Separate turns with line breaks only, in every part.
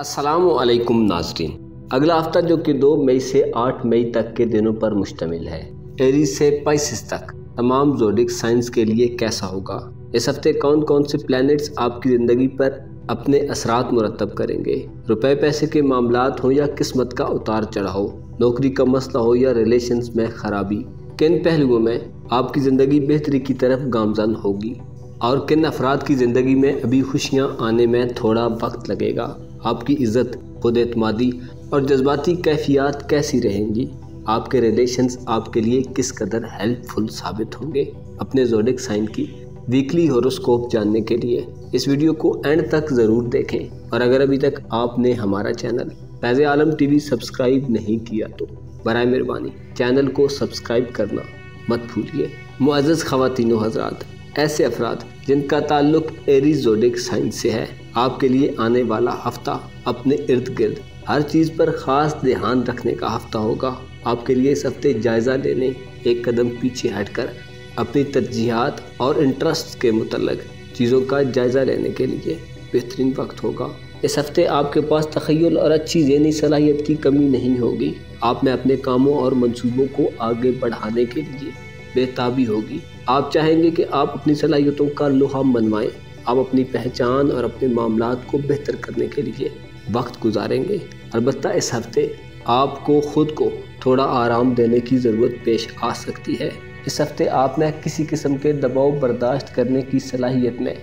अस्सलामु अलैकुम नाज़रीन। अगला हफ्ता जो कि 2 मई से 8 मई तक के दिनों पर मुश्तमिल है, एरीज से पाइसिस तक तमाम ज़ोडिक साइंस के लिए कैसा होगा। इस हफ्ते कौन कौन से प्लैनेट्स आपकी ज़िंदगी पर अपने असरात मुरतब करेंगे। रुपए पैसे के मामलात हो या किस्मत का उतार चढ़ाव, नौकरी का मसला हो या रिलेशंस में खराबी, किन पहलुओं में आपकी ज़िंदगी बेहतरी की तरफ गामज़न होगी और किन अफराद की ज़िंदगी में अभी खुशियाँ आने में थोड़ा वक्त लगेगा। आपकी इज़्ज़त, खुद एतमादी और जज्बाती कैफियत कैसी रहेंगी। आपके रिलेशंस आपके लिए किस कदर हेल्पफुल साबित होंगे। अपने ज़ोडिक साइन की वीकली हॉरोस्कोप जानने के लिए इस वीडियो को एंड तक ज़रूर देखें और अगर अभी तक आपने हमारा चैनल फैज़ आलम टीवी सब्सक्राइब नहीं किया तो बराए मेहरबानी चैनल को सब्सक्राइब करना मत भूलिए। मुअज़्ज़ज़ ख़वातीन व हज़रात, ऐसे अफराद जिनका ताल्लुक एरीज ज़ोडिक साइन से है, आपके लिए आने वाला हफ्ता अपने इर्द गिर्द हर चीज़ पर ख़ास ध्यान रखने का हफ्ता होगा। आपके लिए इस हफ्ते जायज़ा लेने, एक कदम पीछे हटकर अपनी तरजीहात और इंटरेस्ट के मुतल्लिक़ चीज़ों का जायज़ा लेने के लिए बेहतरीन वक्त होगा। इस हफ्ते आपके पास तख़य्युल और अच्छी ज़हनी सलाहियत की कमी नहीं होगी। आप में अपने कामों और मंसूबों को आगे बढ़ाने के लिए बेताबी होगी। आप चाहेंगे कि आप अपनी सलाहियतों का लोहा मनवाएं। आप अपनी पहचान और अपने मामलात को बेहतर करने के लिए वक्त गुजारेंगे। अलबत्ता इस हफ्ते आपको ख़ुद को थोड़ा आराम देने की ज़रूरत पेश आ सकती है। इस हफ्ते आप में किसी किस्म के दबाव बर्दाश्त करने की सलाहियत में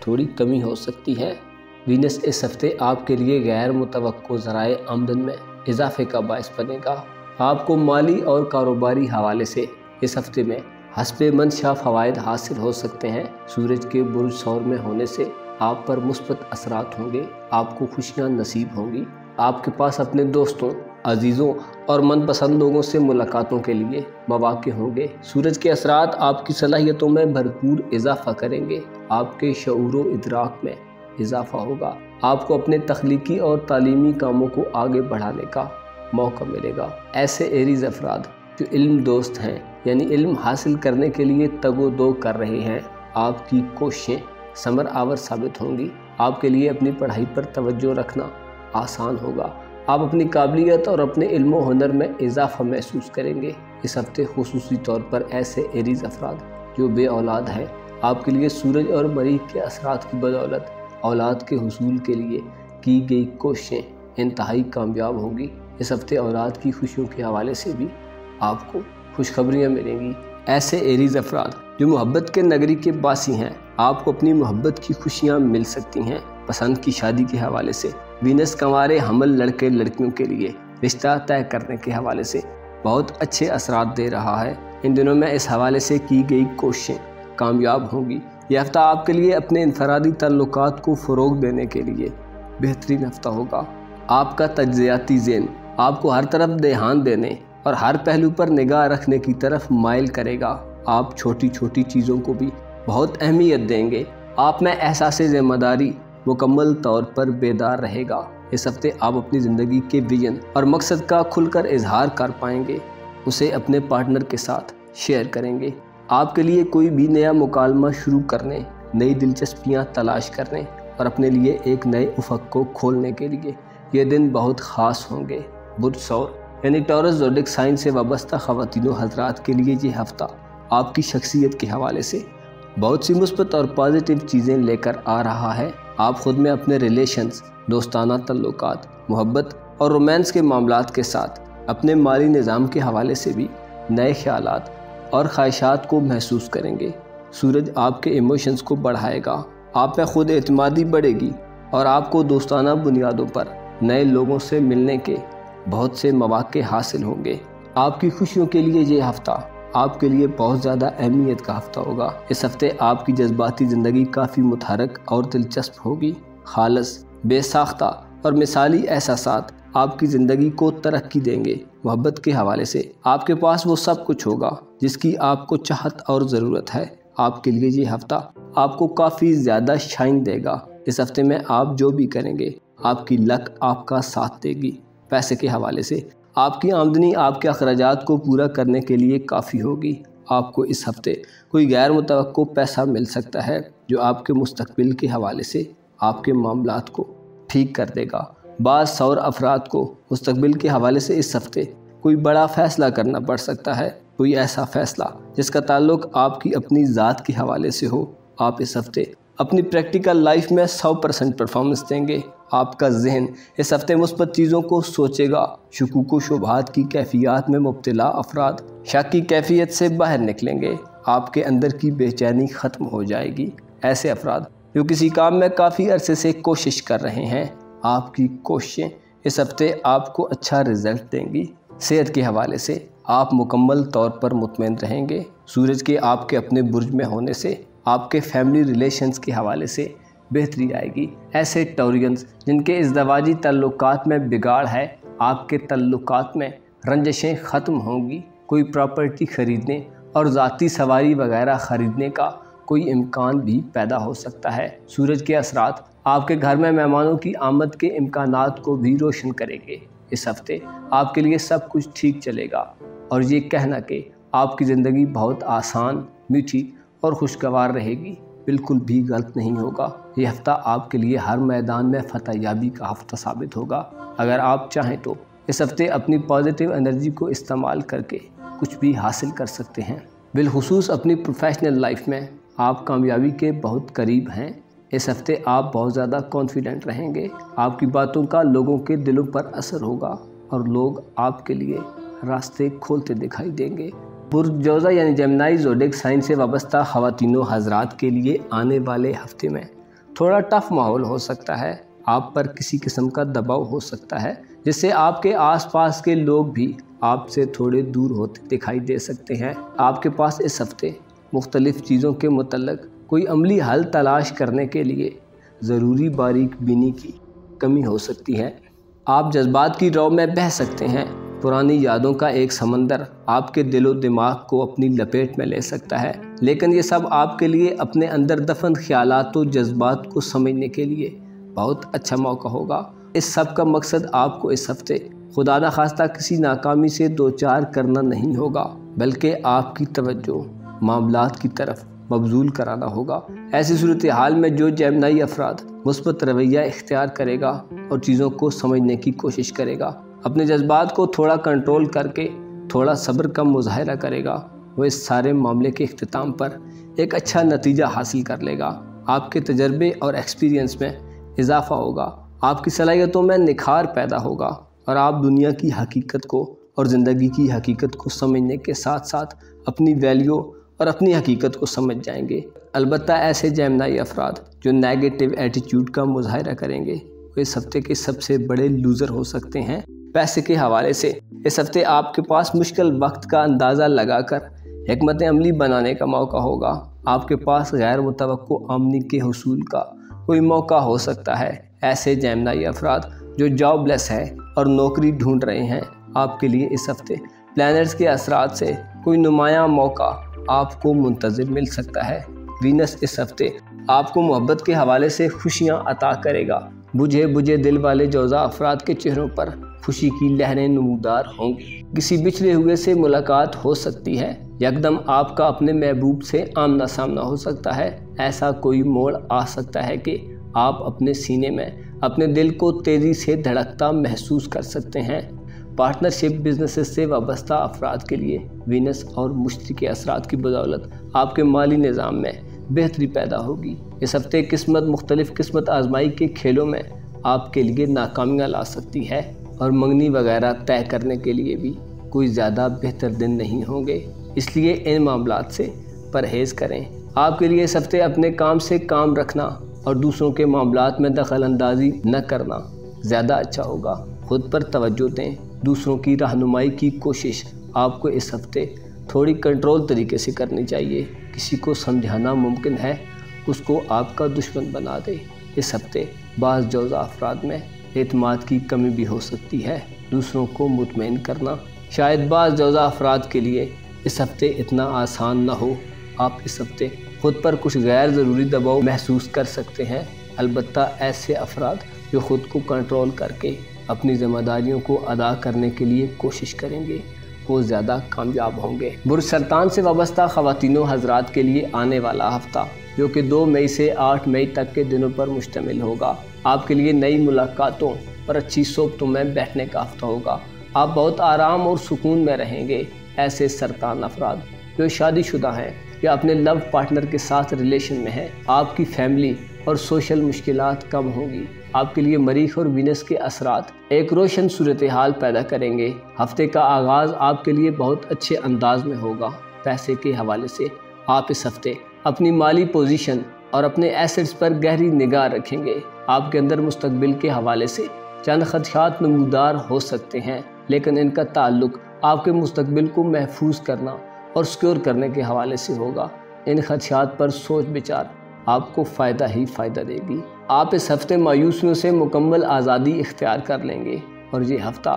थोड़ी कमी हो सकती है। वीनस इस हफ्ते आपके लिए गैर मुतवक्को ज़राए आमदन में इजाफे का बायस बनेगा। आपको माली और कारोबारी हवाले से इस हफ्ते में हस्बे मंशा फ़वाइद हासिल हो सकते हैं। सूरज के बुर्ज सौर में होने से आप पर मुस्बत असरात होंगे। आपको खुशियाँ नसीब होंगी। आपके पास अपने दोस्तों, अजीज़ों और मनपसंद लोगों से मुलाकातों के लिए मौक़े होंगे। सूरज के असरात आपकी सलाहियतों में भरपूर इजाफ़ा करेंगे। आपके शऊर व इदराक में इजाफ़ा होगा। आपको अपने तख्लीकी और तालीमी कामों को आगे बढ़ाने का मौका मिलेगा। ऐसे एरीज अफराद जो इल्म दोस्त हैं, यानी इल्म हासिल करने के लिए तगो दो कर रहे हैं, आपकी कोशिशें समर आवर साबित होंगी। आपके लिए अपनी पढ़ाई पर तवज्जो रखना आसान होगा। आप अपनी काबिलियत और अपने इल्म व हुनर में इजाफा महसूस करेंगे। इस हफ्ते खुसूसी तौर पर ऐसे एरीज अफराद जो बे औलाद हैं, आपके लिए सूरज और मरीख के असरात की बदौलत औलाद के हुसूल के लिए की गई कोशिशें इंतहाई कामयाब होंगी। इस हफ्ते औलाद की खुशियों के हवाले से भी आपको खुशखबरियाँ मिलेंगी। ऐसे एरीज अफराद जो मोहब्बत के नगरी के बासी हैं, आपको अपनी मोहब्बत की खुशियाँ मिल सकती हैं। पसंद की शादी के हवाले से वीनस कंवारे हमल लड़के लड़कियों के लिए रिश्ता तय करने के हवाले से बहुत अच्छे असरात दे रहा है। इन दिनों में इस हवाले से की गई कोशिशें कामयाब होंगी। यह हफ्ता आपके लिए अपने इनफरादी ताल्लुकात को फ़रोग़ देने के लिए बेहतरीन हफ्ता होगा। आपका तज्ज़ियाती ज़हन आपको हर तरफ ध्यान देने और हर पहलू पर निगाह रखने की तरफ माइल करेगा। आप छोटी छोटी चीज़ों को भी बहुत अहमियत देंगे। आप में एहसास ज़िम्मेदारी मुकम्मल तौर पर बेदार रहेगा। इस हफ्ते आप अपनी ज़िंदगी के विजन और मकसद का खुलकर इजहार कर पाएंगे। उसे अपने पार्टनर के साथ शेयर करेंगे। आपके लिए कोई भी नया मुकालमा शुरू करने, नई दिलचस्पियाँ तलाश करने और अपने लिए एक नए उफ़क़ को खोलने के लिए ये दिन बहुत ख़ास होंगे। बुध सौर यानी टॉरस ज़ोडिक साइन से वाबस्ता ख़वातीन व हज़रात के लिए ये हफ़्ता आपकी शख्सियत के हवाले से बहुत सी मुस्बत और पॉजिटिव चीज़ें लेकर आ रहा है। आप ख़ुद में अपने रिलेशंस, दोस्ताना तल्लुकात, मोहब्बत और रोमांस के मामलात के साथ अपने माली निज़ाम के हवाले से भी नए ख़यालात और ख्वाहिशात को महसूस करेंगे। सूरज आपके इमोशंस को बढ़ाएगा। आप में खुद एतमादी बढ़ेगी और आपको दोस्ताना बुनियादों पर नए लोगों से मिलने के बहुत से मौक़े हासिल होंगे। आपकी खुशियों के लिए ये हफ़्ता आपके लिए बहुत ज़्यादा अहमियत का हफ़्ता होगा। इस हफ़्ते आपकी जज्बाती ज़िंदगी काफ़ी मुतहरक और दिलचस्प होगी। खालस, बेसाख्ता और मिसाली एहसासात आपकी ज़िंदगी को तरक्की देंगे। मोहब्बत के हवाले से आपके पास वो सब कुछ होगा जिसकी आपको चाहत और ज़रूरत है। आपके लिए ये हफ़्ता आपको काफ़ी ज़्यादा शाइन देगा। इस हफ़्ते में आप जो भी करेंगे, आपकी लक आपका साथ देगी। पैसे के हवाले से आपकी आमदनी आपके अखराजात को पूरा करने के लिए काफ़ी होगी। आपको इस हफ़्ते कोई गैर मुतवक्को पैसा मिल सकता है जो आपके मुस्तकबिल के हवाले से आपके मामलात को ठीक कर देगा। بعض سور افراد کو مستقبل کے حوالے سے اس ہفتے کوئی بڑا فیصلہ کرنا پڑ سکتا ہے، کوئی ایسا فیصلہ جس کا تعلق آپ کی اپنی ذات کے حوالے سے ہو۔ آپ اس ہفتے اپنی پریکٹیکل لائف میں 100% پرفارمنس دیں گے۔ آپ کا ذہن اس ہفتے مثبت چیزوں کو سوچے گا۔ شکوک و شبہات کی کیفیات میں مبتلا افراد شک کی کیفیت سے باہر نکلیں گے۔ آپ کے اندر کی بے چینی ختم ہو جائے گی۔ ایسے افراد جو کسی کام میں کافی عرصے سے کوشش کر رہے ہیں، آپ کی کوششیں اس ہفتے آپ کو اچھا رزلٹ دیں گی۔ صحت کے حوالے سے آپ مکمل طور پر مطمئن رہیں گے۔ سورج کے آپ کے اپنے برج میں ہونے سے آپ کے فیملی ریلیشنز کے حوالے سے بہتری آئے گی۔ ایسے ٹورینز جن کے ازدواجی تعلقات میں بگاڑ ہے، آپ کے تعلقات میں رنجشیں ختم ہوں گی۔ کوئی پراپرٹی خریدنے اور ذاتی سواری وغیرہ خریدنے کا کوئی امکان بھی پیدا ہو سکتا ہے۔ سورج کے اثرات آپ کے گھر میں مہمانوں کی آمد کے امکانات کو بھی روشن کریں گے۔ اس ہفتے آپ کے لیے سب کچھ ٹھیک چلے گا، اور یہ کہنا کہ آپ کی زندگی بہت آسان، میٹھی اور خوشگوار رہے گی بالکل بھی غلط نہیں ہوگا۔ یہ ہفتہ آپ کے لیے ہر میدان میں فتح یابی کا ہفتہ ثابت ہوگا۔ اگر آپ چاہیں تو اس ہفتے اپنی پازیٹیو انرجی کو استعمال کر کے کچھ بھی حاصل کر سکتے ہیں۔ بالخصوص اپنی پروفیشنل لائف میں آپ کامیابی کے بہت قریب ہیں۔ اس ہفتے آپ بہت زیادہ کانفیڈنٹ رہیں گے۔ آپ کی باتوں کا لوگوں کے دلوں پر اثر ہوگا اور لوگ آپ کے لیے راستے کھولتے دکھائی دیں گے۔ برج جوزہ یعنی جیمنائی زوڈیک سائن سے وابستہ خواتین و حضرات کے لیے آنے والے ہفتے میں تھوڑا ٹف ماحول ہو سکتا ہے۔ آپ پر کسی قسم کا دباؤ ہو سکتا ہے جس سے آپ کے آس پاس کے لوگ بھی آپ سے تھوڑے دور ہوتے دکھائی دے سکتے ہیں۔ آپ کے پاس اس ہفتے مختلف چیزوں کے متعلق کوئی عملی حل تلاش کرنے کے لیے ضروری باریک بینی کی کمی ہو سکتی ہے۔ آپ جذبات کی رو میں بہہ سکتے ہیں۔ پرانی یادوں کا ایک سمندر آپ کے دل و دماغ کو اپنی لپیٹ میں لے سکتا ہے، لیکن یہ سب آپ کے لیے اپنے اندر دفن خیالات و جذبات کو سمجھنے کے لیے بہت اچھا موقع ہوگا۔ اس سب کا مقصد آپ کو اس ہفتے خدا نخواستہ کسی ناکامی سے دوچار کرنا نہیں ہوگا، بلکہ آپ کی توجہ معاملات کی طرف مبذول کرانا ہوگا۔ ایسی صورتحال میں جو جیمنائی افراد مثبت رویہ اختیار کرے گا اور چیزوں کو سمجھنے کی کوشش کرے گا، اپنے جذبات کو تھوڑا کنٹرول کر کے تھوڑا صبر کا مظاہرہ کرے گا، وہ اس سارے معاملے کے اختتام پر ایک اچھا نتیجہ حاصل کر لے گا۔ آپ کے تجربے اور ایکسپیرینس میں اضافہ ہوگا، آپ کی صلاحیتوں میں نکھار پیدا ہوگا، اور آپ دنیا کی حقیقت کو اور زندگی کی حقیقت کو سمجھنے کے ساتھ ساتھ اپنی ویلیو اور اپنی حقیقت کو سمجھ جائیں گے۔ البتہ ایسے جیمنائی افراد جو نیگیٹو ایٹیٹیوڈ کا مظاہرہ کریں گے، وہ اس ہفتے کے سب سے بڑے لوزر ہو سکتے ہیں۔ پیسے کے حوالے سے اس ہفتے آپ کے پاس مشکل وقت کا اندازہ لگا کر حکمت عملی بنانے کا موقع ہوگا۔ آپ کے پاس غیر متوقع آمدنی کے حصول کا کوئی موقع ہو سکتا ہے۔ ایسے جیمنائی افراد جو جاب لیس ہیں اور نوکری ڈھونڈ رہے ہیں، آپ کے لیے اس ہفتے پلانرز کے اثرات سے کوئی نمایاں موقع آپ کو منتظر مل سکتا ہے۔ وینس اس ہفتے آپ کو محبت کے حوالے سے خوشیاں عطا کرے گا۔ بجھے بجھے دل والے جوزا افراد کے چہروں پر خوشی کی لہریں نمودار ہوں گی۔ کسی بچھڑے ہوئے سے ملاقات ہو سکتی ہے۔ یکدم آپ کا اپنے محبوب سے آمنا سامنا ہو سکتا ہے۔ ایسا کوئی موڑ آ سکتا ہے کہ آپ اپنے سینے میں اپنے دل کو تیزی سے دھڑکتا محسوس کر سکتے ہیں۔ پارٹنرشپ بزنسز سے وابستہ افراد کے لیے وینس اور مشتری کے اثرات کی بدولت آپ کے مالی نظام میں بہتری پیدا ہوگی۔ اس ہفتے قسمت مختلف قسمت آزمائی کے کھیلوں میں آپ کے لیے ناکامیاں لا سکتی ہے، اور منگنی وغیرہ طے کرنے کے لیے بھی کوئی زیادہ بہتر دن نہیں ہوں گے، اس لیے ان معاملات سے پرہیز کریں۔ آپ کے لیے اس ہفتے اپنے کام سے کام رکھنا اور دوسروں کے معاملات میں دخل اندازی نہ کرنا زیادہ اچھا ہوگا۔ خود پر توجہ دیں۔ دوسروں کی رہنمائی کی کوشش آپ کو اس ہفتے تھوڑی کنٹرول طریقے سے کرنی چاہیے۔ کسی کو سمجھانا ممکن ہے، اس کو آپ کا دشمن بنا دے۔ اس ہفتے بعض جوزا افراد میں اعتماد کی کمی بھی ہو سکتی ہے۔ دوسروں کو مطمئن کرنا شاید بعض جوزا افراد کے لیے اس ہفتے اتنا آسان نہ ہو۔ آپ اس ہفتے خود پر کچھ غیر ضروری دباؤ محسوس کر سکتے ہیں۔ البتہ ایسے افراد جو خود کو کنٹرول کر کے اپنی ذمہ داریوں کو ادا کرنے کے لیے کوشش کریں گے، وہ زیادہ کامیاب ہوں گے۔ برج سرطان سے وابستہ خواتین و حضرات کے لیے آنے والا ہفتہ جو کہ 2 مئی سے 8 مئی تک کے دنوں پر مشتمل ہوگا، آپ کے لیے نئی ملاقاتوں और अच्छी सोबतों में बैठने का हफ्ता होगा। आप बहुत आराम और सुकून में रहेंगे। ऐसे सरतान अफराद जो शादीशुदा हैं या अपने लव पार्टनर के साथ रिलेशन में हैं, आपकी फैमिली और सोशल मुश्किलात कम होगी। आपके लिए मरीख और वीनस के असरात एक रोशन सूरत हाल पैदा करेंगे। हफ्ते का आगाज़ आपके लिए बहुत अच्छे अंदाज में होगा। पैसे के हवाले से आप इस हफ्ते अपनी माली पोजीशन और अपने एसेट्स पर गहरी निगाह रखेंगे। आपके अंदर मुस्तकबिल के हवाले से चंद खदशात नमूदार हो सकते हैं, लेकिन इनका ताल्लुक आपके मुस्तकबिल को महफूज करना और सिक्योर करने के हवाले से होगा। इन खदशात पर सोच विचार आपको फ़ायदा ही फ़ायदा देगी। आप इस हफ्ते मायूसियों से मुकम्मल आज़ादी इख्तियार कर लेंगे और ये हफ्ता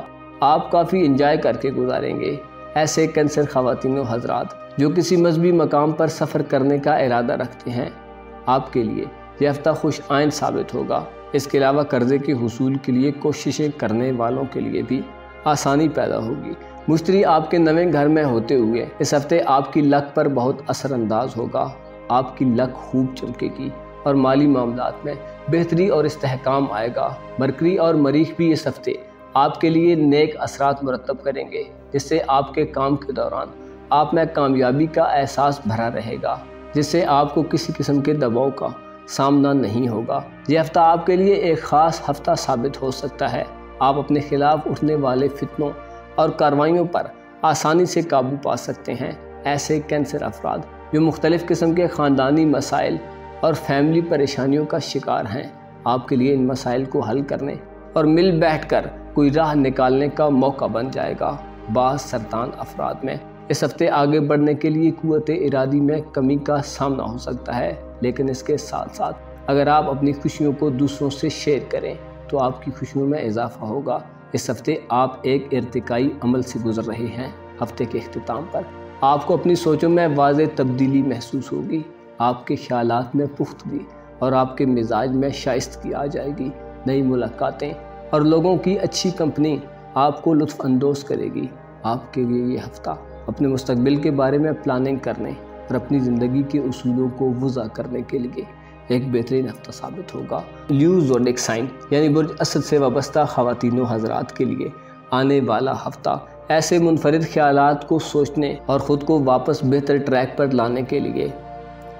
आप काफ़ी इंजॉय करके गुजारेंगे। ऐसे कैंसर ख़वातीन हज़रात जो किसी मजहबी मकाम पर सफ़र करने का इरादा रखते हैं, आपके लिए यह हफ्ता खुश आइंद साबित होगा। इसके अलावा कर्ज़े के हुसूल के लिए कोशिशें करने वालों के लिए भी आसानी पैदा होगी। मुश्तरी आपके नवे घर में होते हुए इस हफ्ते आपकी लक पर बहुत असरअंदाज होगा। आपकी लक खूब चमकेगी और माली मामलात में बेहतरी और इस्तेहकाम आएगा। मरकरी और मरीख भी इस हफ्ते आपके लिए नेक असरात मुरतब करेंगे, जिससे आपके काम के दौरान आप में कामयाबी का एहसास भरा रहेगा, जिससे आपको किसी किस्म के दबाव का सामना नहीं होगा। यह हफ्ता आपके लिए एक ख़ास हफ्ता साबित हो सकता है। आप अपने खिलाफ उठने वाले फितनों और कार्रवाइयों पर आसानी से काबू पा सकते हैं। ऐसे कैंसर अफराद जो मुख्तलिफ़ किस्म के ख़ानदानी मसाइल और फैमिली परेशानियों का शिकार हैं, आपके लिए इन मसाइल को हल करने और मिल बैठकर कोई राह निकालने का मौका बन जाएगा। बाज़ सरतान अफराद में इस हफ्ते आगे बढ़ने के लिए कुव्वत इरादी में कमी का सामना हो सकता है, लेकिन इसके साथ साथ अगर आप अपनी खुशियों को दूसरों से शेयर करें तो आपकी खुशियों में इजाफा होगा। इस हफ्ते आप एक इर्तिकाई अमल से गुजर रहे हैं। हफ्ते के इख्तिताम पर आपको अपनी सोचों में वाज़ेह तब्दीली महसूस होगी। आपके ख़यालात में पुख्तगी और आपके मिजाज में शाइस्तगी आ जाएगी। नई मुलाकातें और लोगों की अच्छी कंपनी आपको लुत्फ़ अंदोज़ करेगी। आपके लिए ये हफ़्ता अपने मुस्तकबिल के बारे में प्लानिंग करने और अपनी ज़िंदगी के उसूलों को वज़ा करने के लिए एक बेहतरीन हफ्ता साबित होगा। ल्यू ज़ोडिक साइन यानी बुर्ज असद से वाबस्ता ख़वातीन हज़रात के लिए आने वाला हफ्ता ऐसे मुनफरिद ख़यालात को सोचने और ख़ुद को वापस बेहतर ट्रैक पर लाने के लिए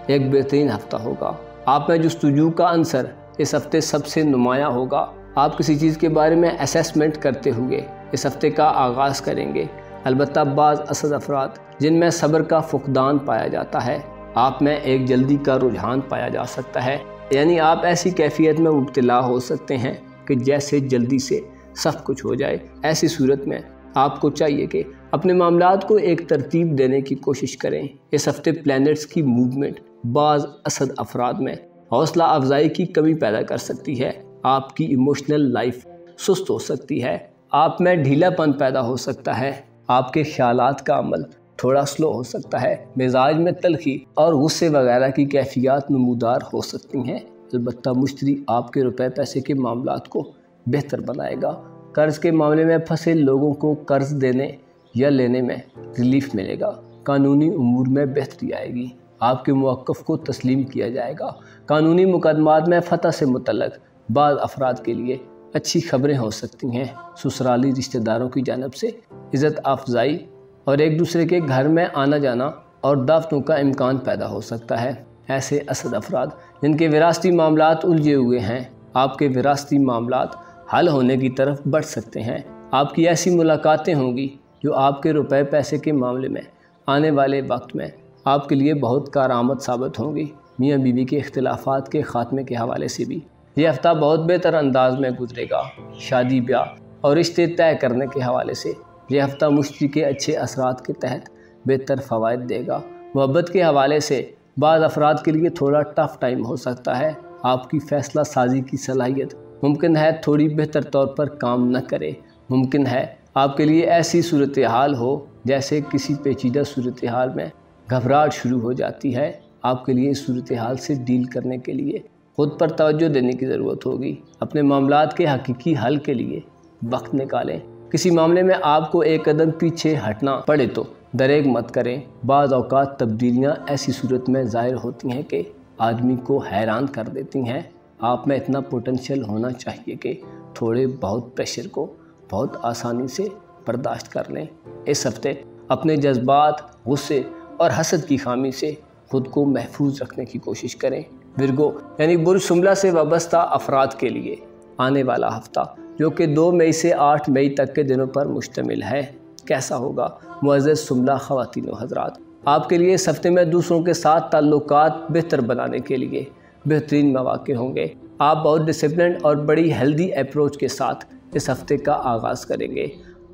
एक बेहतरीन हफ्ता होगा। आप में जुस्तजू का अंसर इस हफ्ते सबसे नुमायाँ होगा। आप किसी चीज़ के बारे में असेसमेंट करते हुए इस हफ्ते का आगाज़ करेंगे। अलबत्ता बाज़ असद अफराद जिनमें सब्र का फुकदान पाया जाता है, आप में एक जल्दी का रुझान पाया जा सकता है, यानी आप ऐसी कैफियत में मुब्तला हो सकते हैं कि जैसे जल्दी से सब कुछ हो जाए। ऐसी सूरत में आपको चाहिए कि अपने मामलात को एक तरतीब देने की कोशिश करें। इस हफ्ते प्लैनेट्स की मूवमेंट बाज़ असद अफराद में हौसला अफजाई की कमी पैदा कर सकती है। आपकी इमोशनल लाइफ सुस्त हो सकती है। आप में ढीलापन पैदा हो सकता है। आपके ख्यालात का अमल थोड़ा स्लो हो सकता है। मिजाज में तलखी और गुस्से वगैरह की कैफियत नमूदार हो सकती हैं। अलबत्ता मुश्तरी आपके रुपए पैसे के मामलात को बेहतर बनाएगा। कर्ज के मामले में फंसे लोगों को कर्ज देने या लेने में रिलीफ मिलेगा। कानूनी उमूर में बेहतरी आएगी। आपके मौक़िफ़ को तस्लीम किया जाएगा। कानूनी मुकदमात में फ़तह से मुतल्लक़ बाज़ अफराद के लिए अच्छी खबरें हो सकती हैं। ससुराली रिश्तेदारों की जानिब से इज़्ज़त अफजाई और एक दूसरे के घर में आना जाना और दावतों का इम्कान पैदा हो सकता है। ऐसे असद अफराद जिनके विरासती मामलात उलझे हुए हैं, आपके विरासती मामलात हल होने की तरफ बढ़ सकते हैं। आपकी ऐसी मुलाकातें होंगी जो आपके रुपए पैसे के मामले में आने वाले वक्त में आपके लिए बहुत कारआमद साबित होंगी। मियाँ बीवी के इख्तिलाफात के ख़ात्मे के हवाले से भी यह हफ्ता बहुत बेहतर अंदाज में गुजरेगा। शादी ब्याह और रिश्ते तय करने के हवाले से यह हफ्ता मुश्तरी के अच्छे असरात के तहत बेहतर फ़वाइद देगा। मोहब्बत के हवाले से बाज़ अफराद के लिए थोड़ा टफ़ टाइम हो सकता है। आपकी फ़ैसला साजी की सलाहियत मुमकिन है थोड़ी बेहतर तौर पर काम न करे। मुमकिन है आपके लिए ऐसी सूरत हाल हो जैसे किसी पेचीदा सूरत हाल में घबराहट शुरू हो जाती है। आपके लिए इस सूरत हाल से डील करने के लिए ख़ुद पर तवज्जो देने की ज़रूरत होगी। अपने मामलात के हकीकी हल के लिए वक्त निकालें। किसी मामले में आपको एक कदम पीछे हटना पड़े तो दरेग मत करें। बाज़ औक़ात तब्दीलियाँ ऐसी सूरत में ज़ाहिर होती हैं कि आदमी को हैरान कर देती हैं। आप में इतना पोटेंशियल होना चाहिए कि थोड़े बहुत प्रेशर को बहुत आसानी से बर्दाश्त कर लें। इस हफ्ते अपने जज्बात, गुस्से और हसद की खामी से खुद को महफूज रखने की कोशिश करें। विर्गो यानी बुर्ज शुमला से वाबस्ता अफराद के लिए आने वाला हफ्ता, जो कि 2 मई से 8 मई तक के दिनों पर मुश्तमिल है, कैसा होगा? मुअज़्ज़ज़ शुमला ख़वातीन व हज़रात, आपके लिए इस हफ्ते में दूसरों के साथ ताल्लुकात बेहतर बनाने के लिए बेहतरीन मौक़े होंगे। आप बहुत डिसिप्लिन और बड़ी हेल्दी अप्रोच के साथ इस हफ्ते का आगाज़ करेंगे।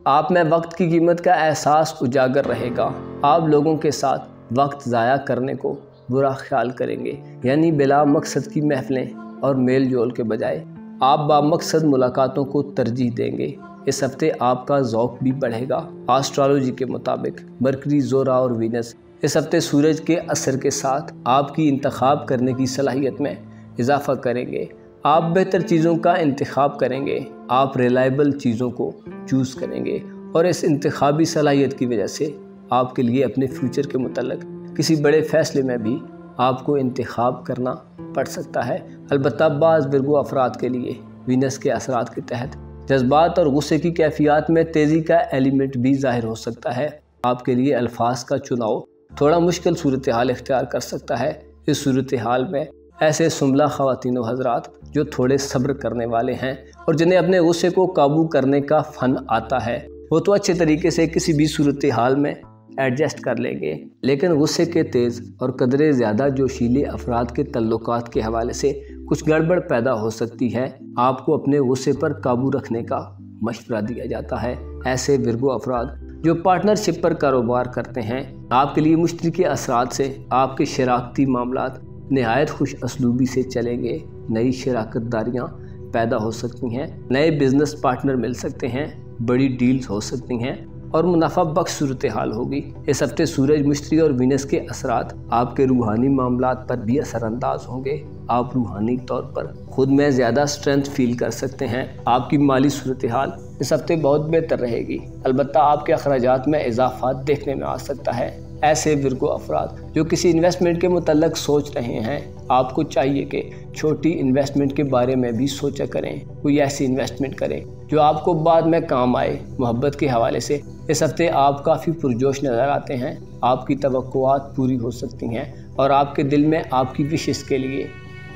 आप में वक्त की कीमत का एहसास उजागर रहेगा। आप लोगों के साथ वक्त ज़ाया करने को बुरा ख्याल करेंगे, यानी बिला मकसद की महफिलें और मेल जोल के बजाय आप बामकसद मुलाकातों को तरजीह देंगे। इस हफ्ते आपका ज़ौक़ भी बढ़ेगा। एस्ट्रोलॉजी के मुताबिक मरकरी, ज़ोरा और वीनस इस हफ्ते सूरज के असर के साथ आपकी इंतखाब करने की सलाहियत में इजाफ़ा करेंगे। आप बेहतर चीज़ों का इंतखाब करेंगे। आप रिलायबल चीज़ों को चूज़ करेंगे और इस इंतखाबी सलाहियत की वजह से आपके लिए अपने फ्यूचर के मुतल्लिक़ किसी बड़े फ़ैसले में भी आपको इंतखाब करना पड़ सकता है। अलबत्ता बाज़ विर्गो अफराद के लिए वीनस के असरात के तहत जज्बात और गुस्से की कैफियत में तेज़ी का एलिमेंट भी ज़ाहिर हो सकता है। आपके लिए अल्फाज का चुनाव थोड़ा मुश्किल सूरत हाल इख्तियार कर सकता है। इस सूरत हाल में ऐसे शुमला ख़वातीन व हज़रात जो थोड़े सब्र करने वाले हैं और जिन्हें अपने गुस्से को काबू करने का फ़न आता है, वो तो अच्छे तरीके से किसी भी सूरत हाल में एडजस्ट कर लेंगे, लेकिन गुस्से के तेज़ और कदरे ज़्यादा जोशीले अफराद के तल्लुकात के हवाले से कुछ गड़बड़ पैदा हो सकती है। आपको अपने गुस्से पर काबू रखने का मशवरा दिया जाता है। ऐसे विर्गो अफराद जो पार्टनरशिप पर कारोबार करते हैं, आपके लिए मुश्तरी के असरात से आपके शराकती मामलात नहायत खुश असलूबी से चलेंगे। नई शराकतदारियाँ पैदा हो सकती हैं, नए बिजनेस पार्टनर मिल सकते हैं, बड़ी डील्स हो सकती हैं और मुनाफा बख्श सूरत हाल होगी। इस हफ्ते सूरज, मुश्तरी और वीनस के असरात आपके रूहानी मामलात पर भी असरअंदाज होंगे। आप रूहानी तौर पर खुद में ज़्यादा स्ट्रेंथ फील कर सकते हैं। आपकी माली सूरत हाल इस हफ्ते बहुत बेहतर रहेगी, अलबत्ता आपके अखराजात में इजाफा देखने में आ सकता है। ऐसे विर्गो अफराद जो किसी इन्वेस्टमेंट के मुतल्लिक़ सोच रहे हैं, आपको चाहिए कि छोटी इन्वेस्टमेंट के बारे में भी सोचा करें। कोई ऐसी इन्वेस्टमेंट करें जो आपको बाद में काम आए। मोहब्बत के हवाले से इस हफ्ते आप काफ़ी पुरजोश नज़र आते हैं। आपकी तवक्कुआत पूरी हो सकती हैं और आपके दिल में आपकी विशेष के लिए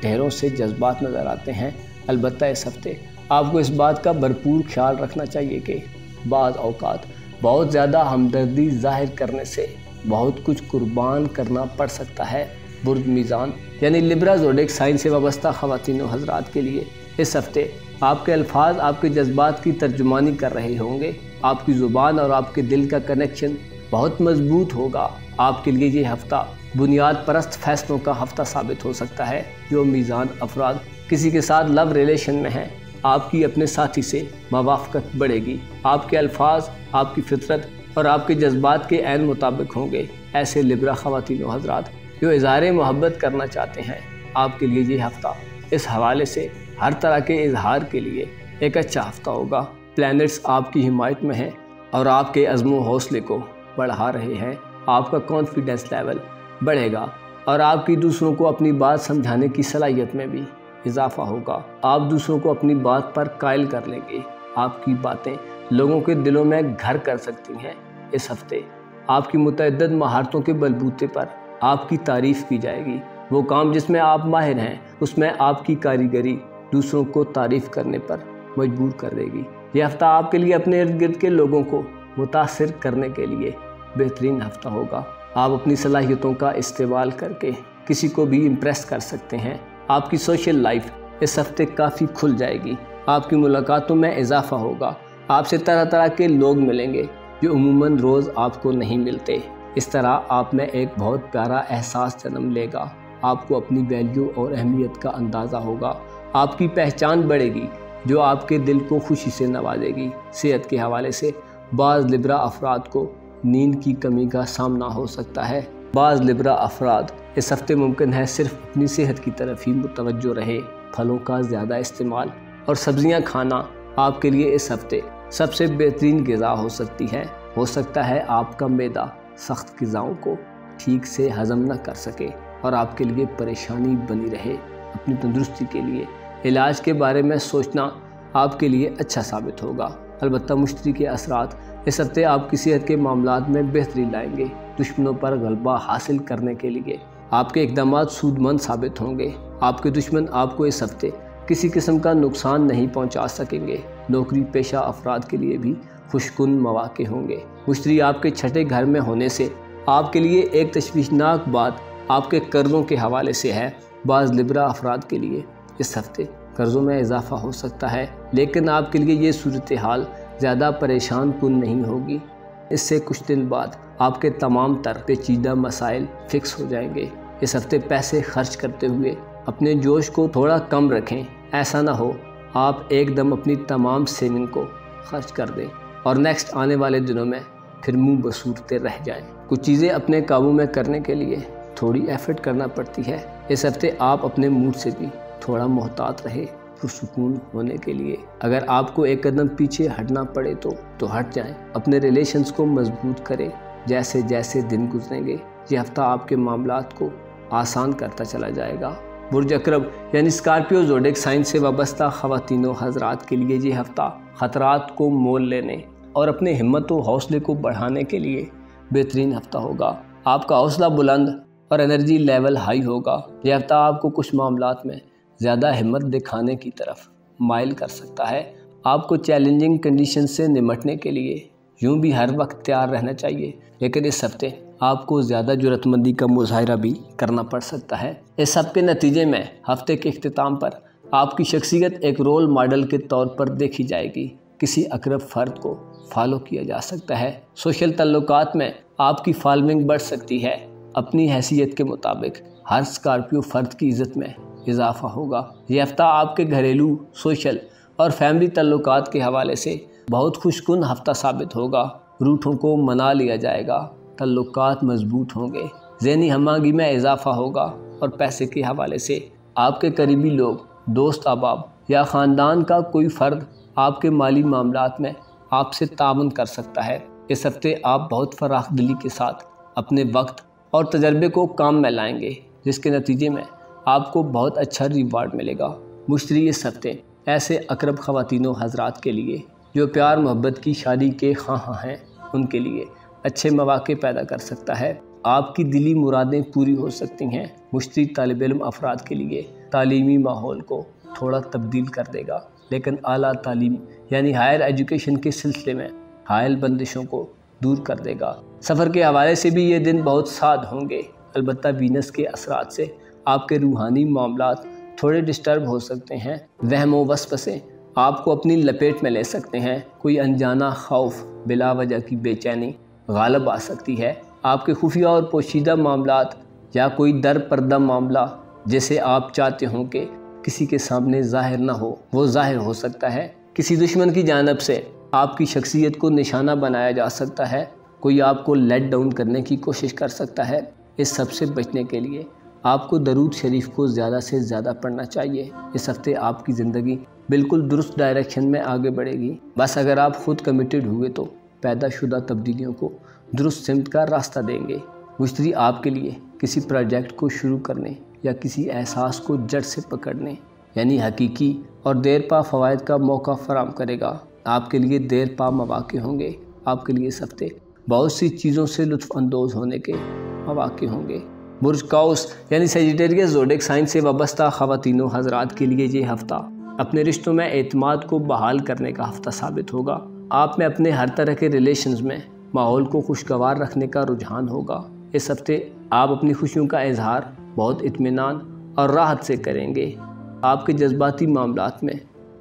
ढेरों से जज्बात नज़र आते हैं। अलबत्ता इस हफ्ते आपको इस बात का भरपूर ख्याल रखना चाहिए कि बाज़ औक़ात बहुत ज़्यादा हमदर्दी ज़ाहिर करने से बहुत कुछ कुर्बान करना पड़ सकता है। बुर्ज मीज़ान यानी लिब्रा ज़ोडिक साइन से वाबस्ता ख़वातीन व हज़रात के लिए इस हफ्ते आपके अल्फाज आपके जज्बात की तर्जुमानी कर रहे होंगे। आपकी ज़ुबान और आपके दिल का कनेक्शन बहुत मजबूत होगा। आपके लिए ये हफ्ता बुनियाद परस्त फैसलों का हफ्ता साबित हो सकता है। जो मीज़ान अफराद किसी के साथ लव रिलेशन में हैं, आपकी अपने साथी से मवाफ़क़त बढ़ेगी। आपके अल्फाज आपकी फितरत और आपके जज्बात के ऐन मुताबिक होंगे। ऐसे लिब्रा ख़वातीन व हज़रात जो इज़हार मोहब्बत करना चाहते हैं, आपके लिए ये हफ्ता इस हवाले से हर तरह के इजहार के लिए एक अच्छा हफ्ता होगा। प्लैनेट्स आपकी हिमायत में हैं और आपके अज़्म व हौसले को बढ़ा रहे हैं। आपका कॉन्फिडेंस लेवल बढ़ेगा और आपकी दूसरों को अपनी बात समझाने की सलाहियत में भी इजाफा होगा। आप दूसरों को अपनी बात पर कायल कर लेंगे। आपकी बातें लोगों के दिलों में घर कर सकती हैं। इस हफ्ते आपकी मुतअद्दिद महारतों के बलबूते पर आपकी तारीफ़ की जाएगी। वो काम जिसमें आप माहिर हैं, उसमें आपकी कारीगरी दूसरों को तारीफ़ करने पर मजबूर कर देगी। यह हफ्ता आपके लिए अपने इर्द गिर्द के लोगों को मुतासिर करने के लिए बेहतरीन हफ्ता होगा। आप अपनी सलाहियतों का इस्तेमाल करके किसी को भी इम्प्रेस कर सकते हैं। आपकी सोशल लाइफ इस हफ्ते काफ़ी खुल जाएगी। आपकी मुलाकातों में इजाफा होगा। आपसे तरह तरह के लोग मिलेंगे जो उमूमन रोज़ आपको नहीं मिलते। इस तरह आप में एक बहुत प्यारा एहसास जन्म लेगा। आपको अपनी वैल्यू और अहमियत का अंदाज़ा होगा। आपकी पहचान बढ़ेगी जो आपके दिल को खुशी से नवाजेगी। सेहत के हवाले से बाज़ लिब्रा अफराद को नींद की कमी का सामना हो सकता है। बाज़ लिब्रा अफराद इस हफ्ते मुमकिन है सिर्फ अपनी सेहत की तरफ ही मुतवज्जो रहे। फलों का ज़्यादा इस्तेमाल और सब्ज़ियाँ खाना आपके लिए इस हफ्ते सबसे बेहतरीन ग़िज़ा हो सकती है। हो सकता है आपका मैदा सख्त ग़िज़ाओं को ठीक से हज़म न कर सके और आपके लिए परेशानी बनी रहे। अपनी तंदुरुस्ती के लिए इलाज के बारे में सोचना آپ کے لیے اچھا ثابت ہوگا۔ البتہ مشتری کے اثرات، اس ہفتے آپ کی صحت کے معاملات میں بہتری لائیں گے۔ دشمنوں پر غلبہ حاصل کرنے کے لیے آپ کے اقدامات سود مند ثابت ہوں گے۔ آپ کے دشمن آپ کو اس ہفتے کسی قسم کا نقصان نہیں پہنچا سکیں گے۔ نوکری پیشہ افراد کے لیے بھی خوشکن مواقع ہوں گے۔ مشتری آپ کے چھٹے گھر میں ہونے سے آپ کے لیے ایک تشویشناک بات آپ کے قرضوں کے حوالے سے ہے۔ بعض لبرا افراد کے لیے اس ہفتے قرضوں میں اضافہ ہو سکتا ہے، لیکن آپ کے لیے یہ صورتحال زیادہ پریشان کن نہیں ہوگی۔ اس سے کچھ دن بعد آپ کے تمام تر پیچیدہ مسائل فکس ہو جائیں گے۔ اس ہفتے پیسے خرچ کرتے ہوئے اپنے جوش کو تھوڑا کم رکھیں۔ ایسا نہ ہو آپ ایک دم اپنی تمام سیونگ کو خرچ کر دیں اور نیکسٹ آنے والے دنوں میں پھر منہ بسورتے رہ جائیں۔ کچھ چیزیں اپنے قابو میں کرنے کے لیے تھوڑی ایفرٹ کرنا پڑتی ہے۔ اس ہفتے آپ اپنے موڈ سے بھی تھوڑا محتاط رہے پرسکون ہونے کے لیے۔ اگر آپ کو ایک قدم پیچھے ہٹنا پڑے تو ہٹ جائیں۔ اپنے ریلیشنز کو مضبوط کریں۔ جیسے جیسے دن گزریں گے یہ ہفتہ آپ کے معاملات کو آسان کرتا چلا جائے گا۔ برج عقرب یعنی اسکارپیو زوڈیک سائن سے وابستہ خواتین و حضرات کے لیے یہ ہفتہ خطرات کو مول لینے اور اپنے ہمت و حوصلے کو بڑھانے کے لیے بہترین ہفتہ ہوگا۔ آپ کا حوصلہ بلند اور انرجی لیول ہائی ہوگا۔ یہ ہفتہ آپ کو کچھ معاملات میں زیادہ ہمت دکھانے کی طرف مائل کر سکتا ہے۔ آپ کو چیلنجنگ کنڈیشن سے نمٹنے کے لیے یوں بھی ہر وقت تیار رہنا چاہیے، لیکن اس ہفتے آپ کو زیادہ جرأت مندی کا مظاہرہ بھی کرنا پڑ سکتا ہے۔ اس سب کے نتیجے میں ہفتے کے اختتام پر آپ کی شخصیت ایک رول ماڈل کے طور پر دیکھی جائے گی۔ کسی اقرب فرد کو فالو کیا جا سکتا ہے۔ سوشل تعلقات میں آپ کی فالوئنگ بڑھ سکتی ہے۔ اپنی حیثیت کے مطابق ہر اسکارپیو فرد کی عزت میں اضافہ ہوگا۔ یہ ہفتہ آپ کے گھریلو، سوشل اور فیملی تعلقات کے حوالے سے بہت خوشکن ہفتہ ثابت ہوگا۔ روٹھوں کو منا لیا جائے گا، تعلقات مضبوط ہوں گے، ذہنی ہم آہنگی میں اضافہ ہوگا اور پیسے کے حوالے سے آپ کے قریبی لوگ، دوست احباب یا خاندان کا کوئی فرد آپ کے مالی معاملات میں آپ سے تعاون کر سکتا ہے۔ اس ہفتے آپ بہت فراخ دلی کے ساتھ اپنے وقت اور تجربے کو کام میں لائیں گے، جس کے نتیجے میں آپ کو بہت اچھا ریوارڈ ملے گا۔ مشتری اس ہفتے ایسے اقرب خواتین و حضرات کے لیے جو پیار محبت کی شادی کے خواہاں ہیں ان کے لیے اچھے مواقع پیدا کر سکتا ہے۔ آپ کی دلی مرادیں پوری ہو سکتی ہیں۔ مشتری طالب علم افراد کے لیے تعلیمی ماحول کو تھوڑا تبدیل کر دے گا، لیکن اعلیٰ تعلیم یعنی ہائر ایجوکیشن کے سلسلے میں حائل بندشوں کو دور کر دے گا۔ سفر کے حوالے سے بھی یہ دن بہت سعد ہوں گے، البتہ وینس کے اثرات سے آپ کے روحانی معاملات تھوڑے ڈسٹرب ہو سکتے ہیں۔ وہم و وسوسے آپ کو اپنی لپیٹ میں لے سکتے ہیں۔ کوئی انجانہ خوف، بلا وجہ کی بے چینی غالب آ سکتی ہے۔ آپ کے خفیہ اور پوشیدہ معاملات یا کوئی در پردہ معاملہ جسے آپ چاہتے ہوں کہ کسی کے سامنے ظاہر نہ ہو، وہ ظاہر ہو سکتا ہے۔ کسی دشمن کی جانب سے آپ کی شخصیت کو نشانہ بنایا جا سکتا ہے۔ کوئی آپ کو لیٹ ڈاؤن کرنے کی کوشش کر سکتا ہے۔ اس سب سے بچنے کے لیے آپ کو درود شریف کو زیادہ سے زیادہ پڑھنا چاہیے۔ اس ہفتے آپ کی زندگی بالکل درست ڈائریکشن میں آگے بڑھے گی، بس اگر آپ خود کمیٹڈ ہوئے تو پیدا شدہ تبدیلیوں کو درست سمت کا راستہ دیں گے۔ مشتری آپ کے لیے کسی پروجیکٹ کو شروع کرنے یا کسی احساس کو جڑ سے پکڑنے یعنی حقیقی اور دیر پا فوائد کا موقع فراہم کرے گا۔ آپ کے لیے دیر پا مواقع ہوں گے۔ آپ کے لیے اس ہفتے بہت سی چیزوں سے لطف اندوز ہونے کے مواقع ہوں گے۔ برج قوس یعنی سیجیٹیریس زوڈیک سائن سے وابستہ خواتین و حضرات کے لیے یہ ہفتہ اپنے رشتوں میں اعتماد کو بحال کرنے کا ہفتہ ثابت ہوگا۔ آپ میں اپنے ہر طرح کے ریلیشنز میں ماحول کو خوشگوار رکھنے کا رجحان ہوگا۔ اس ہفتے آپ اپنی خوشیوں کا اظہار بہت اطمینان اور راحت سے کریں گے۔ آپ کے جذباتی معاملات میں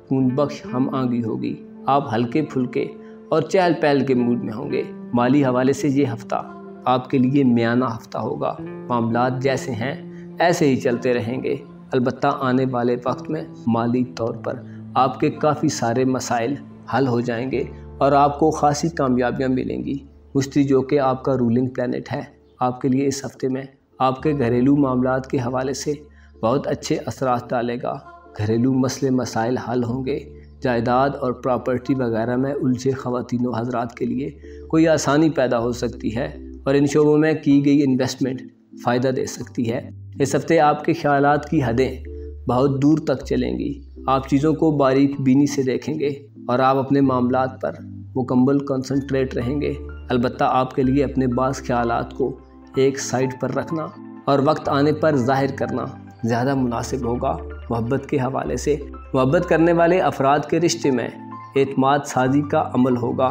خون بخش ہم آہنگی ہوگی۔ آپ ہلکے پھلکے اور چہل پہل کے موڈ میں ہوں گے۔ مالی حوالے سے یہ ہفتہ آپ کے لیے میانہ ہفتہ ہوگا۔ معاملات جیسے ہیں ایسے ہی چلتے رہیں گے، البتہ آنے والے وقت میں مالی طور پر آپ کے کافی سارے مسائل حل ہو جائیں گے اور آپ کو خاصی کامیابیاں ملیں گی۔ مشتری جو کہ آپ کا رولنگ پلانٹ ہے، آپ کے لیے اس ہفتے میں آپ کے گھریلو معاملات کے حوالے سے بہت اچھے اثرات ڈالے گا۔ گھریلو مسئلے مسائل حل ہوں گے۔ جائیداد اور پراپرٹی وغیرہ میں الجھے خواتین و حضرات کے لیے کوئی آسانی پیدا ہو سکتی ہے اور ان شعبوں میں کی گئی انویسٹمنٹ فائدہ دے سکتی ہے۔ اس ہفتے آپ کے خیالات کی حدیں بہت دور تک چلیں گی۔ आप चीज़ों को बारीक बीनी से देखेंगे और आप अपने मामलात पर मुकम्मल कंसंट्रेट रहेंगे। अलबत्ता आपके लिए अपने बाज़ ख्यालात को एक साइड पर रखना और वक्त आने पर ज़ाहिर करना ज़्यादा मुनासिब होगा। मोहब्बत के हवाले से मोहब्बत करने वाले अफराद के रिश्ते में एतमाद साजी का अमल होगा।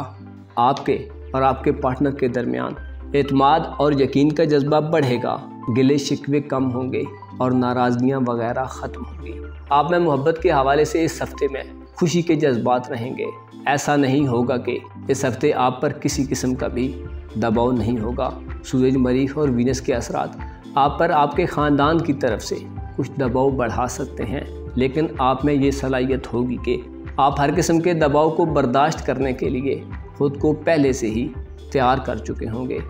आपके और आपके पार्टनर के दरमियान एतमाद और यकीन का जज्बा बढ़ेगा, गिले शिकवे कम होंगे और नाराज़गियाँ वगैरह ख़त्म होंगी। आप में मोहब्बत के हवाले से इस हफ्ते में खुशी के जज्बात रहेंगे। ऐसा नहीं होगा कि इस हफ्ते आप पर किसी किस्म का भी दबाव नहीं होगा। सूरज, मरीख और वीनस के असरात आप पर आपके ख़ानदान की तरफ से कुछ दबाव बढ़ा सकते हैं, लेकिन आप में ये सलाहियत होगी कि आप हर किस्म के दबाव को बर्दाश्त करने के लिए ख़ुद को पहले से ही तैयार कर चुके होंगे।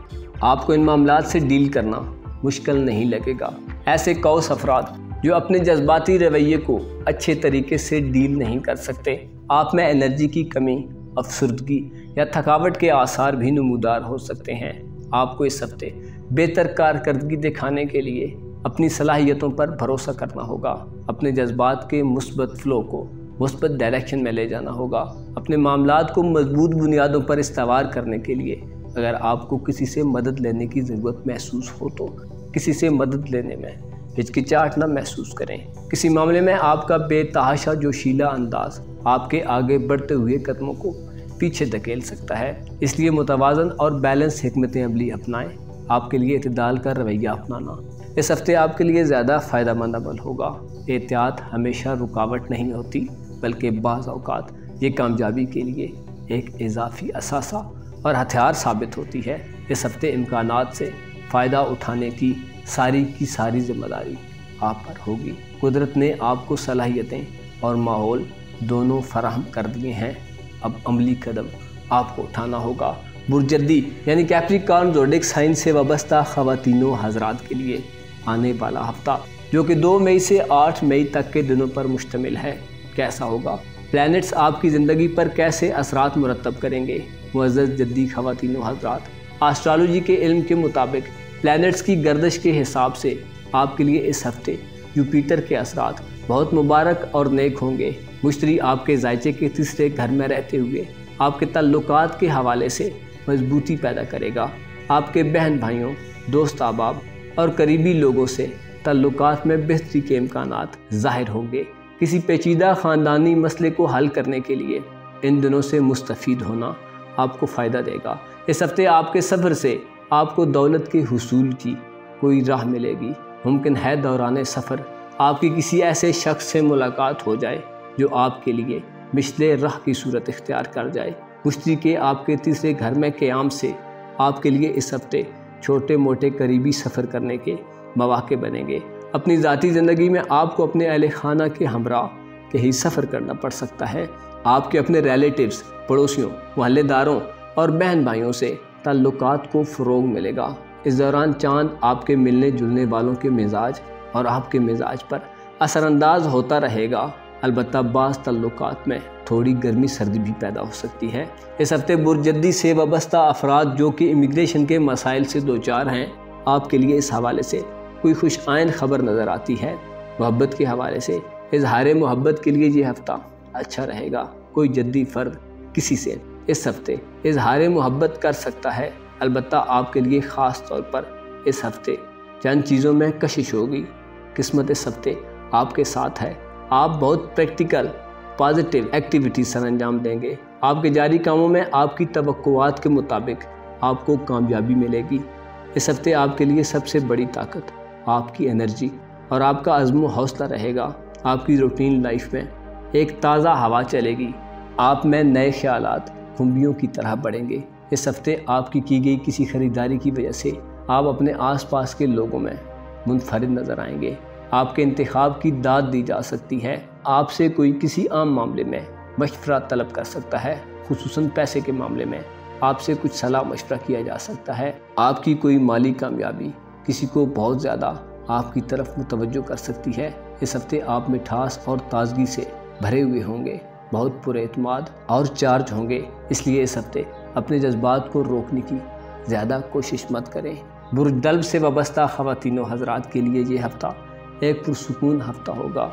आपको इन मामलात से डील करना मुश्किल नहीं लगेगा। ऐसे कौस अफराद जो अपने जज्बाती रवैये को अच्छे तरीके से डील नहीं कर सकते, आप में एनर्जी की कमी, अफसरदगी या थकावट के आसार भी नमूदार हो सकते हैं। आपको इस हफ्ते बेहतर कारकर्दगी दिखाने के लिए अपनी सलाहियतों पर भरोसा करना होगा। अपने जज्बात के मुस्बत फ़्लो को मुस्बत डायरेक्शन में ले जाना होगा। अपने मामलात को मजबूत बुनियादों पर इस्तेवार करने के लिए अगर आपको किसी से मदद लेने की ज़रूरत महसूस हो तो किसी से मदद लेने में हिचकिचाहट न महसूस करें। किसी मामले में आपका बेतहाशा जोशीला अंदाज आपके आगे बढ़ते हुए कदमों को पीछे धकेल सकता है, इसलिए मुतवाज़न और बैलेंस हिकमत अमली अपनाएं। आपके लिए इत्तेदाल का रवैया अपनाना इस हफ्ते आपके लिए ज़्यादा फ़ायदेमंद अमल होगा। एहतियात हमेशा रुकावट नहीं होती, बल्कि बाज़ औक़ात ये कामयाबी के लिए एक इजाफी असासा और हथियार साबित होती है। इस हफ्ते इम्कानात से फ़ायदा उठाने की सारी ज़िम्मेदारी आप पर होगी। कुदरत ने आपको सलाहियतें और माहौल दोनों फराहम कर दिए हैं। अब अमली कदम आपको उठाना होगा। बुर्जद्दी यानी कैप्रिकॉर्न ज़ोडिक साइन से वाबस्ता ख़वातीनो हज़रात के लिए आने वाला हफ्ता, जो कि 2 मई से 8 मई तक के दिनों पर मुश्तमिल है, कैसा होगा? प्लैनेट्स आपकी ज़िंदगी पर कैसे असरात मुरतब करेंगे? मुअज़्ज़ज़ जद्दी ख़वातीनो हज़रात, एस्ट्रोलॉजी के इल्म के मुताबिक प्लैनेट्स की गर्दिश के हिसाब से आपके लिए इस हफ्ते जुपिटर के असरात बहुत मुबारक और नेक होंगे। मुश्तरी आपके जायचे के तीसरे घर में रहते हुए आपके ताल्लुकात के हवाले से मजबूती पैदा करेगा। आपके बहन भाइयों, दोस्त अहबाब और करीबी लोगों से ताल्लुकात में बेहतरी के इम्कानात ज़ाहिर होंगे। किसी पेचीदा ख़ानदानी मसले को हल करने के लिए इन दिनों से मुस्तफ़ीद होना आपको फ़ायदा देगा। इस हफ्ते आपके सफ़र से आपको दौलत के हुसूल की कोई राह मिलेगी। मुमकिन है दौरान सफ़र आपकी किसी ऐसे शख्स से मुलाकात हो जाए जो आपके लिए मिशले राह की सूरत इख्तियार कर जाए। मुश्तरी के आपके तीसरे घर में क़याम से आपके लिए इस हफ्ते छोटे मोटे करीबी सफ़र करने के मौक़े बनेंगे। अपनी ज़ाती ज़िंदगी में आपको अपने अहले खाना के हमरा कहीं सफ़र करना पड़ सकता है। आपके अपने रिलेटिव्स, पड़ोसियों, मोहल्लेदारों और बहन भाइयों से ताल्लुकात को फ़रोग़ मिलेगा। इस दौरान चाँद आपके मिलने जुलने वालों के मिजाज और आपके मिजाज पर असरअंदाज होता रहेगा। अलबत्ता बाज़ ताल्लुकात में थोड़ी गर्मी सर्दी भी पैदा हो सकती है। इस हफ्ते बुर्जद्दी से वाबस्ता अफराद जो कि इमिग्रेशन के मसाइल से दो चार हैं, आपके लिए इस हवाले से कोई खुश आइन खबर नज़र आती है। मोहब्बत के हवाले से इजहार मोहब्बत के लिए ये हफ्ता अच्छा रहेगा। कोई जद्दी फ़र्द किसी से इस हफ्ते इजहार मोहब्बत कर सकता है। अलबत्ता आपके लिए ख़ास तौर पर इस हफ्ते चंद चीज़ों में कशिश होगी। किस्मत इस हफ्ते आपके साथ है। आप बहुत प्रैक्टिकल पॉजिटिव एक्टिविटीज सर अंजाम देंगे। आपके जारी कामों में आपकी तवक्कुआत के मुताबिक आपको कामयाबी मिलेगी। इस हफ्ते आपके लिए सबसे बड़ी ताकत आपकी एनर्जी और आपका अज़्म व हौसला रहेगा। आपकी रूटीन लाइफ में एक ताज़ा हवा चलेगी। आप में नए ख्यालात खुम्बियों की तरह बढ़ेंगे। इस हफ्ते आपकी की गई किसी ख़रीदारी की वजह से आप अपने आसपास के लोगों में मुनफरिद नज़र आएंगे। आपके इंतखाब की दाद दी जा सकती है। आपसे कोई किसी आम मामले में मशवरा तलब कर सकता है। खुसूसन पैसे के मामले में आपसे कुछ सलाह मशवरा किया जा सकता है। आपकी कोई माली कामयाबी किसी को बहुत ज़्यादा आपकी तरफ मुतवज्जो कर सकती है। इस हफ्ते आप मिठास और ताजगी से भरे हुए होंगे, बहुत पुरएतमाद और चार्ज होंगे। इसलिए इस हफ्ते अपने जज्बात को रोकने की ज़्यादा कोशिश मत करें। बुर्ज से वाबस्ता ख़वातीनो हज़रात के लिए ये हफ़्ता एक पुरसुकून हफ़्ता होगा।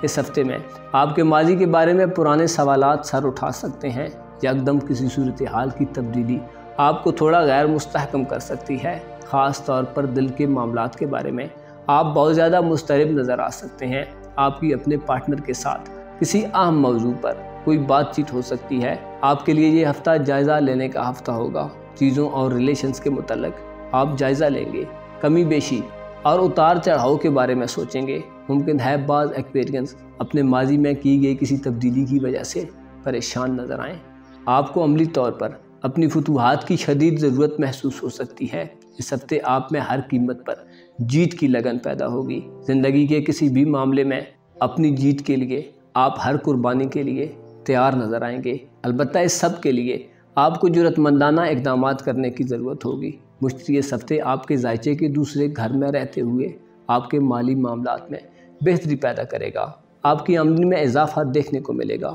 इस हफ्ते में आप के माजी के बारे में पुराने सवालात सर उठा सकते हैं। यकदम किसी सूरत हाल की तब्दीली आपको थोड़ा गैर मुस्तहकम कर सकती है। ख़ास तौर पर दिल के मामलात के बारे में आप बहुत ज़्यादा मुस्तरब नज़र आ सकते हैं। आपकी अपने पार्टनर के साथ किसी अहम मौजू पर कोई बातचीत हो सकती है। आपके लिए ये हफ्ता जायज़ा लेने का हफ्ता होगा। चीज़ों और रिलेशंस के मुतल्लिक़ आप जायज़ा लेंगे, कमी बेशी और उतार चढ़ाव के बारे में सोचेंगे। मुमकिन है बाज़ एक्सपीरियंस अपने माजी में की गई किसी तब्दीली की वजह से परेशान नज़र आएँ। आपको अमली तौर पर अपनी फतूहात की शदीद ज़रूरत महसूस हो सकती है। इस हफ्ते आप में हर कीमत पर जीत की लगन पैदा होगी। ज़िंदगी के किसी भी मामले में अपनी जीत के लिए आप हर कुर्बानी के लिए तैयार नज़र आएंगे। अलबत्ता इस सब के लिए आपको जुर्रतमंदाना इक़दाम करने की ज़रूरत होगी। मुश्तरी इस हफ्ते आपके जायचे के दूसरे घर में रहते हुए आपके माली मामलात में बेहतरी पैदा करेगा। आपकी आमदनी में इजाफा देखने को मिलेगा।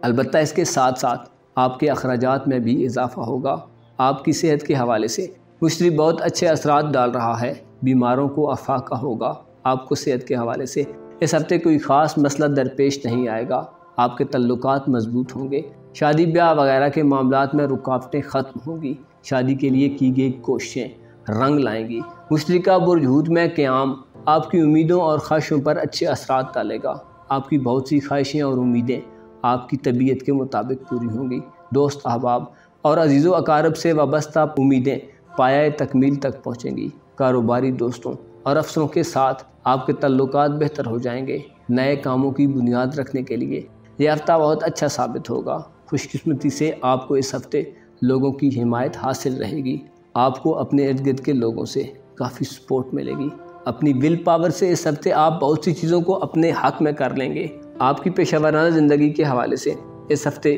अलबत्ता इसके साथ साथ आपके अखराजात में भी इजाफा होगा। आपकी सेहत के हवाले से मुश्तरी बहुत अच्छे असरात डाल रहा है। बीमारों को अफाका होगा। आपको सेहत के हवाले से इस हफ्ते कोई ख़ास मसला दरपेश नहीं आएगा। आपके तल्लुकात मजबूत होंगे। शादी ब्याह वगैरह के मामलात में रुकावटें ख़त्म होंगी। शादी के लिए की गई कोशिशें रंग लाएंगी। मुश्तरका बुरजहूद में क़याम आपकी उम्मीदों और ख्वाहिशों पर अच्छे असरात डालेगा। आपकी बहुत सी ख्वाहिशें और उम्मीदें आपकी तबीयत के मुताबिक पूरी होंगी। दोस्त अहबाब और अजीज़ो अकारब से वाबस्ता उम्मीदें पाया तकमील तक पहुँचेंगी। कारोबारी दोस्तों और अफसरों के साथ आपके तल्लुकात बेहतर हो जाएंगे। नए कामों की बुनियाद रखने के लिए यह हफ्ता बहुत अच्छा साबित होगा। खुशकिस्मती से आपको इस हफ्ते लोगों की हिमायत हासिल रहेगी। आपको अपने इर्द गिर्द के लोगों से काफ़ी सपोर्ट मिलेगी। अपनी विल पावर से इस हफ्ते आप बहुत सी चीज़ों को अपने हक में कर लेंगे। आपकी पेशेवराना ज़िंदगी के हवाले से इस हफ्ते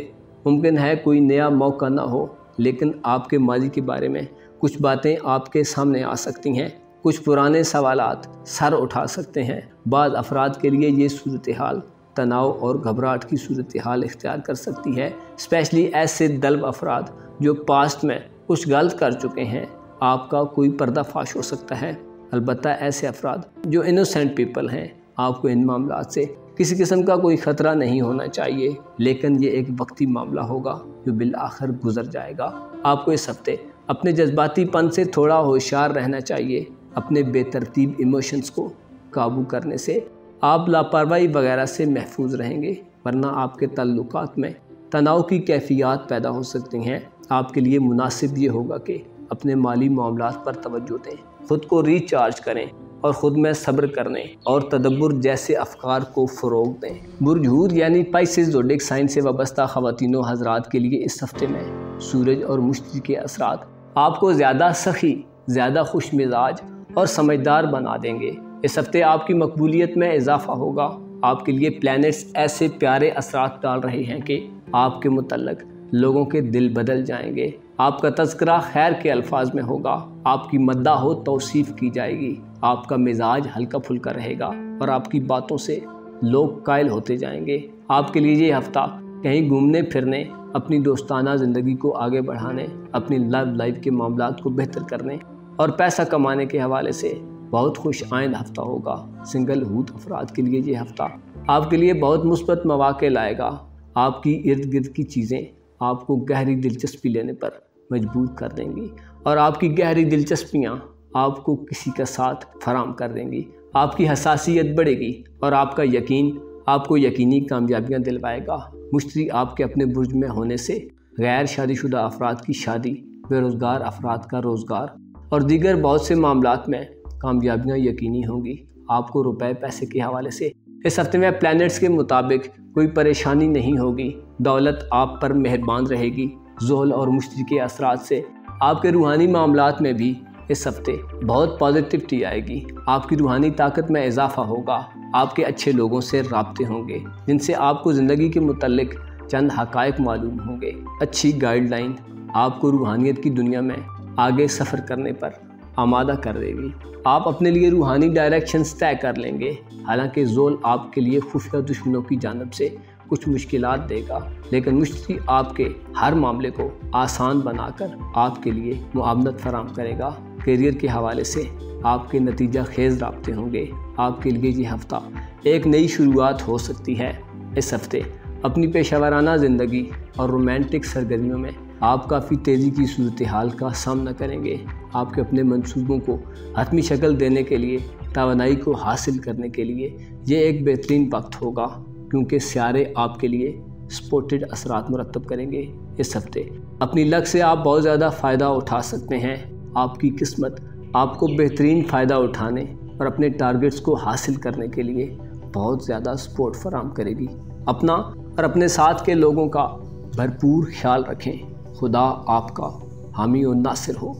मुमकिन है कोई नया मौका ना हो, लेकिन आपके माजी के बारे में कुछ बातें आपके सामने आ सकती हैं। कुछ पुराने सवालात सर उठा सकते हैं। बाज़ अफराद के लिए ये सूरत हाल तनाव और घबराहट की सूरत हाल इख्तियार कर सकती है। स्पेशली ऐसे दल्ब अफराद जो पास्ट में कुछ गलत कर चुके हैं। आपका कोई पर्दाफाश हो सकता है। अलबत्ता ऐसे अफराद जो इनोसेंट पीपल हैं, आपको इन मामलात से किसी किस्म का कोई ख़तरा नहीं होना चाहिए, लेकिन ये एक वक्ती मामला होगा जो बिल आखिर गुजर जाएगा। आपको इस हफ्ते अपने जज्बातीपन से थोड़ा होशियार रहना चाहिए। अपने बेतरतीब इमोशंस को काबू करने से आप लापरवाही वगैरह से महफूज रहेंगे, वरना आपके तल्लुकात में तनाव की कैफियत पैदा हो सकती हैं। आपके लिए मुनासिब ये होगा कि अपने माली मामलात पर तवज्जो दें, ख़ुद को रिचार्ज करें और ख़ुद में सब्र करने और तदब्बुर जैसे अफकार को फ़रोग़ दें। बुरजहूद यानी पाइसेस ज़ोडिक साइन से वाबस्ता ख़वातीनो हज़रात के लिए इस हफ्ते में सूरज और मुश्तरी के असरात आपको ज़्यादा सखी, ज़्यादा खुश मिजाज और समझदार बना देंगे। इस हफ्ते आपकी मकबूलियत में इजाफा होगा। आपके लिए प्लैनेट्स ऐसे प्यारे असरात डाल रहे हैं कि आपके मुतल्लिक़ लोगों के दिल बदल जाएंगे। आपका तज़किरा खैर के अल्फाज में होगा। आपकी मद्दा हो तौसीफ़ की जाएगी। आपका मिजाज हल्का फुल्का रहेगा और आपकी बातों से लोग कायल होते जाएंगे। आपके लिए ये हफ्ता कहीं घूमने फिरने, अपनी दोस्ताना ज़िंदगी को आगे बढ़ाने, अपनी लव लाइफ के मामलात को बेहतर करने और पैसा कमाने के हवाले से बहुत खुश आइंद हफ्ता होगा। सिंगल हूद अफराद के लिए ये हफ्ता आपके लिए बहुत मुस्बत मौक़े लाएगा। आपकी इर्द गिर्द की चीज़ें आपको गहरी दिलचस्पी लेने पर मजबूर कर देंगी और आपकी गहरी दिलचस्पियाँ आपको किसी का साथ फराम कर देंगी। आपकी हसासियत बढ़ेगी और आपका यकीन आपको यकीनी कामयाबियाँ दिलवाएगा। मुश्तरी आपके अपने बुर्ज में होने से गैर शादीशुदा अफराद की शादी, बेरोज़गार अफराद का रोज़गार और दीगर बहुत से मामलात में कामयाबियाँ यकीनी होंगी। आपको रुपए पैसे के हवाले से इस हफ्ते में प्लैनेट्स के मुताबिक कोई परेशानी नहीं होगी। दौलत आप पर मेहरबान रहेगी। ज़ोहल और मुश्तरी के असरात से आपके रूहानी मामलात में भी इस हफ्ते बहुत पॉजिटिविटी आएगी। आपकी रूहानी ताकत में इजाफा होगा। आपके अच्छे लोगों से राब्ते होंगे जिनसे आपको ज़िंदगी के मुतल्लिक चंद हक़ाइक़ मालूम होंगे। अच्छी गाइडलाइन आपको रूहानियत की दुनिया में आगे सफ़र करने पर आमादा कर देगी। आप अपने लिए रूहानी डायरेक्शंस तय कर लेंगे। हालांकि ज़ोल आपके लिए खुफिया दुश्मनों की जानब से कुछ मुश्किलात देगा, लेकिन मुश्तरी आपके हर मामले को आसान बनाकर आपके लिए मुआवनत फराहम करेगा। करियर के हवाले से आपके नतीजा खेज राब्ते होंगे। आपके लिए ये हफ्ता एक नई शुरुआत हो सकती है। इस हफ्ते अपनी पेशेवराना ज़िंदगी और रोमांटिक सरगर्मियों में आप काफ़ी तेज़ी की सूरत हाल का सामना करेंगे। आपके अपने मंसूबों को हतमी शक्ल देने के लिए, तवानाई को हासिल करने के लिए ये एक बेहतरीन वक्त होगा, क्योंकि सियारे आपके लिए सपोर्टेड असरात मुरतब करेंगे। इस हफ्ते अपनी लक से आप बहुत ज़्यादा फ़ायदा उठा सकते हैं। आपकी किस्मत आपको बेहतरीन फ़ायदा उठाने और अपने टारगेट्स को हासिल करने के लिए बहुत ज़्यादा सपोर्ट फराहम करेगी। अपना और अपने साथ के लोगों का भरपूर ख्याल रखें। खुदा आपका हामी और नासिर हो।